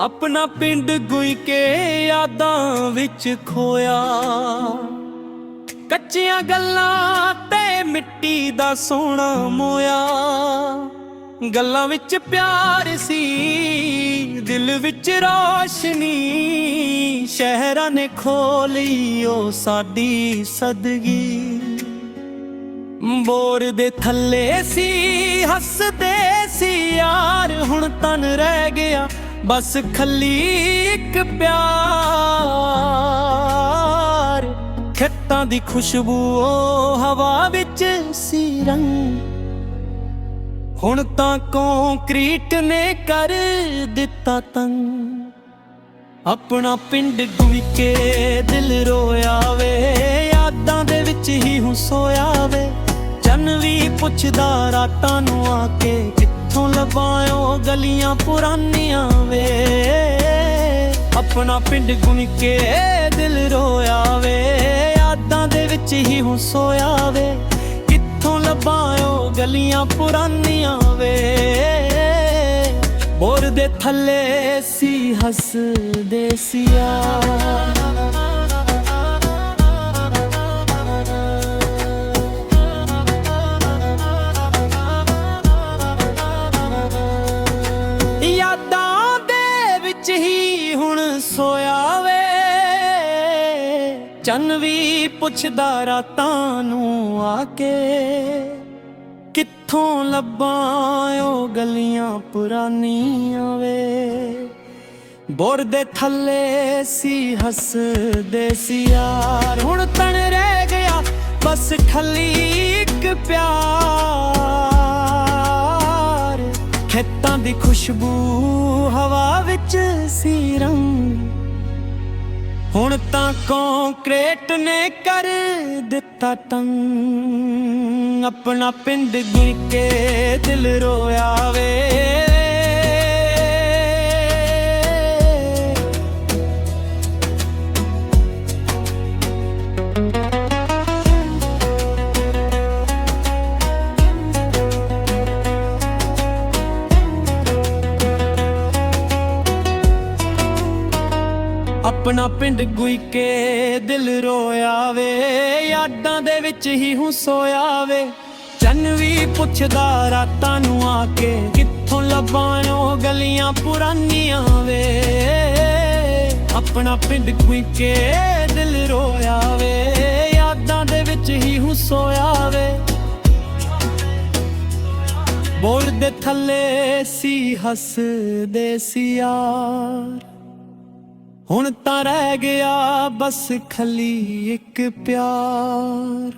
अपना पिंड गुई के यादां विच खोया। कच्चियां गल्लां ते मिट्टी दा सोहना मोया। गल्लां विच प्यार सी, दिल विच रोशनी। शहरां ने खोली ओ साडी सदगी। बोर दे थल्ले सी हसदे सी यार, हुण तन रह गया बस खली एक प्यार। खेतां दी खुशबू ओ हवा विच सी रंग, हुण तां कंक्रीट ने कर दिता तंग। अपना पिंड गुई के दिल रोया वे, यादां दे विच ही हुं सोया वे। चन भी पुछदा रातां नूं आके, कित्थों लभायो गलियां पुरानियां वे। अपना पिंड गुई के दिल रोया वे, यादां दे विच ही हुं सोया वे। कित्थों लभायो गलियां पुरानियां वे। बोर दे थल्ले सी हसदे सी यार। सोया वे चन भी पुछदा रातां नूं आके, कित्थों लभां ओ गलियां पुरानियां वे। बोर दे थल्ले सी हसदे सी यार, हुण तन रह गया बस खली एक प्यार। खेतां दी खुशबू हवा विच सी रंग, हुण तां कंक्रीट ने कर दिता तंग। अपना पिंड गुई के दिल रोया वे। अपना पिंड गुई के दिल रोया वे, यादां दे विच ही हुं सोया वे। चन भी पुछदा रातां नूं आके, कित्थों लभां गलियां पुरानियां वे। अपना पिंड गुई के दिल रोया वे, यादां दे विच ही हुं सोया वे। बोर दे थल्ले सी हसदे सी यार, हुण तां रह गया बस खली एक प्यार।